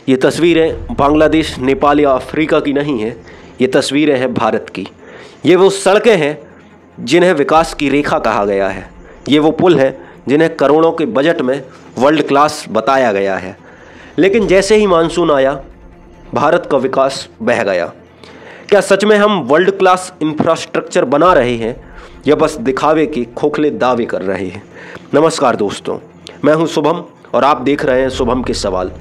ये तस्वीरें बांग्लादेश, नेपाल या अफ्रीका की नहीं हैं, ये तस्वीरें हैं भारत की। ये वो सड़कें हैं जिन्हें विकास की रेखा कहा गया है। ये वो पुल हैं जिन्हें करोड़ों के बजट में वर्ल्ड क्लास बताया गया है। लेकिन जैसे ही मानसून आया, भारत का विकास बह गया। क्या सच में हम वर्ल्ड क्लास इंफ्रास्ट्रक्चर बना रहे हैं या बस दिखावे के खोखले दावे कर रहे हैं? नमस्कार दोस्तों, मैं हूं शुभम और आप देख रहे हैं शुभम के सवाल।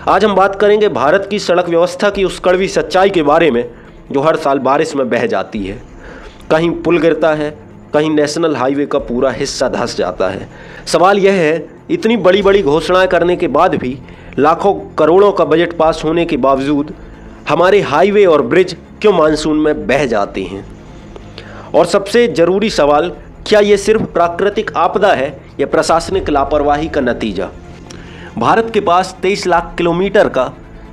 आज हम बात करेंगे भारत की सड़क व्यवस्था की उस कड़वी सच्चाई के बारे में जो हर साल बारिश में बह जाती है। कहीं पुल गिरता है, कहीं नेशनल हाईवे का पूरा हिस्सा धंस जाता है। सवाल यह है, इतनी बड़ी बड़ी घोषणाएं करने के बाद भी, लाखों करोड़ों का बजट पास होने के बावजूद हमारे हाईवे और ब्रिज क्यों मानसून में बह जाते हैं? और सबसे ज़रूरी सवाल, क्या ये सिर्फ प्राकृतिक आपदा है या प्रशासनिक लापरवाही का नतीजा? भारत के पास 23 लाख किलोमीटर का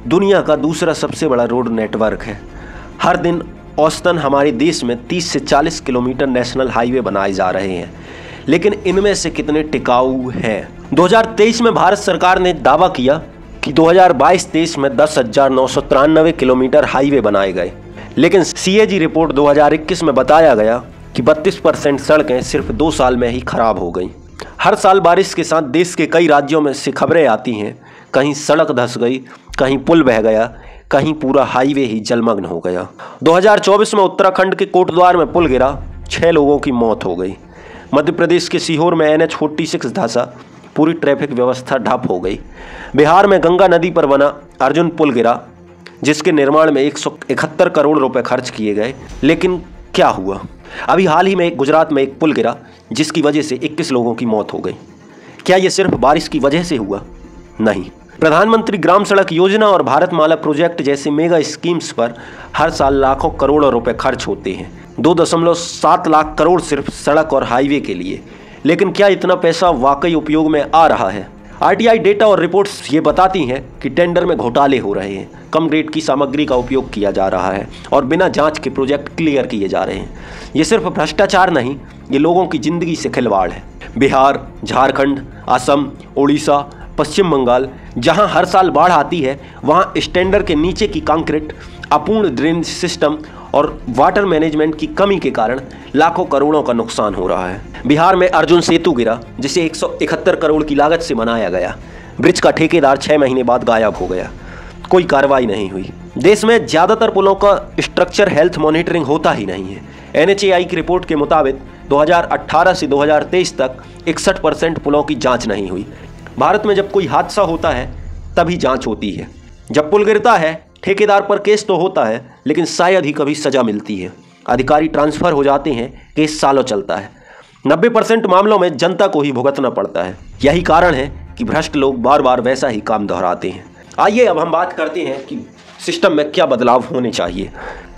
दुनिया का दूसरा सबसे बड़ा रोड नेटवर्क है। हर दिन औसतन हमारे देश में 30 से 40 किलोमीटर नेशनल हाईवे बनाए जा रहे हैं, लेकिन इनमें से कितने टिकाऊ हैं? 2023 में भारत सरकार ने दावा किया कि 2022-23 में 10,993 किलोमीटर हाईवे बनाए गए, लेकिन CAG रिपोर्ट 2021 में बताया गया कि 32% सड़कें सिर्फ 2 साल में ही खराब हो गई। हर साल बारिश के साथ देश के कई राज्यों में से खबरें आती हैं, कहीं सड़क धंस गई, कहीं पुल बह गया, कहीं पूरा हाईवे ही जलमग्न हो गया। 2024 में उत्तराखंड के कोटद्वार में पुल गिरा, 6 लोगों की मौत हो गई। मध्य प्रदेश के सीहोर में NH-46 धंसा, पूरी ट्रैफिक व्यवस्था ठप हो गई। बिहार में गंगा नदी पर बना अर्जुन पुल गिरा, जिसके निर्माण में 171 करोड़ रुपए खर्च किए गए, लेकिन क्या हुआ? अभी हाल ही में गुजरात में एक पुल गिरा जिसकी वजह से 21 लोगों की मौत हो गई। क्या ये सिर्फ बारिश की वजह से हुआ? नहीं। प्रधानमंत्री ग्राम सड़क योजना और भारतमाला प्रोजेक्ट जैसे मेगा स्कीम्स पर हर साल लाखों करोड़ों रुपए खर्च होते हैं। 2.7 लाख करोड़ सिर्फ सड़क और हाईवे के लिए। लेकिन क्या इतना पैसा वाकई उपयोग में आ रहा है? RTI डेटा और रिपोर्ट्स ये बताती हैं कि टेंडर में घोटाले हो रहे हैं, कम ग्रेड की सामग्री का उपयोग किया जा रहा है और बिना जांच के प्रोजेक्ट क्लियर किए जा रहे हैं। ये सिर्फ भ्रष्टाचार नहीं, ये लोगों की जिंदगी से खिलवाड़ है। बिहार, झारखंड, असम, उड़ीसा, पश्चिम बंगाल, जहां हर साल बाढ़ आती है, वहां स्टैंडर्ड के नीचे की कंक्रीट, अपूर्ण ड्रेनेज सिस्टम और वाटर मैनेजमेंट की कमी के कारण लाखों करोड़ों का नुकसान हो रहा है। बिहार में अर्जुन सेतु गिरा, जिसे 171 करोड़ की लागत से बनाया गया। ब्रिज का ठेकेदार 6 महीने बाद गायब हो गया, कोई कार्रवाई नहीं हुई। देश में ज़्यादातर पुलों का स्ट्रक्चर हेल्थ मॉनिटरिंग होता ही नहीं है। NHAI की रिपोर्ट के मुताबिक 2018 से 2023 तक 61% पुलों की जाँच नहीं हुई। भारत में जब कोई हादसा होता है तभी जांच होती है। जब पुल गिरता है, ठेकेदार पर केस तो होता है, लेकिन शायद ही कभी सजा मिलती है। अधिकारी ट्रांसफ़र हो जाते हैं, केस सालों चलता है। 90% मामलों में जनता को ही भुगतना पड़ता है। यही कारण है कि भ्रष्ट लोग बार बार वैसा ही काम दोहराते हैं। आइए अब हम बात करते हैं कि सिस्टम में क्या बदलाव होने चाहिए।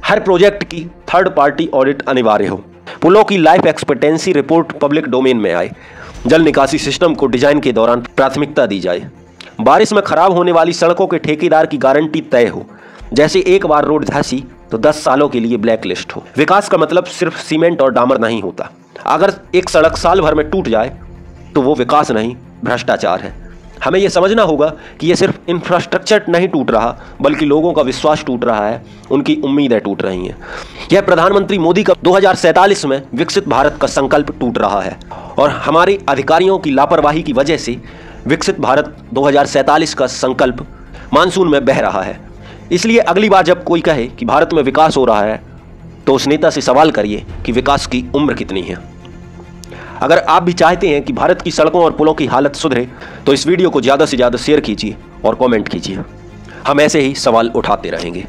हर प्रोजेक्ट की थर्ड पार्टी ऑडिट अनिवार्य हो। पुलों की life expectancy report public domain में आए। जल निकासी सिस्टम को डिजाइन के दौरान प्राथमिकता दी जाए। बारिश में खराब होने वाली सड़कों के ठेकेदार की गारंटी तय हो। जैसे एक बार रोड धंसी तो 10 सालों के लिए ब्लैक लिस्ट हो। विकास का मतलब सिर्फ सीमेंट और डामर नहीं होता। अगर एक सड़क साल भर में टूट जाए तो वो विकास नहीं, भ्रष्टाचार है। हमें यह समझना होगा कि यह सिर्फ इंफ्रास्ट्रक्चर नहीं टूट रहा, बल्कि लोगों का विश्वास टूट रहा है, उनकी उम्मीदें टूट रही हैं। यह प्रधानमंत्री मोदी का 2047 में विकसित भारत का संकल्प टूट रहा है और हमारे अधिकारियों की लापरवाही की वजह से विकसित भारत 2047 का संकल्प मानसून में बह रहा है। इसलिए अगली बार जब कोई कहे कि भारत में विकास हो रहा है, तो उस नेता से सवाल करिए कि विकास की उम्र कितनी है। अगर आप भी चाहते हैं कि भारत की सड़कों और पुलों की हालत सुधरे, तो इस वीडियो को ज़्यादा से ज़्यादा शेयर कीजिए और कमेंट कीजिए। हम ऐसे ही सवाल उठाते रहेंगे।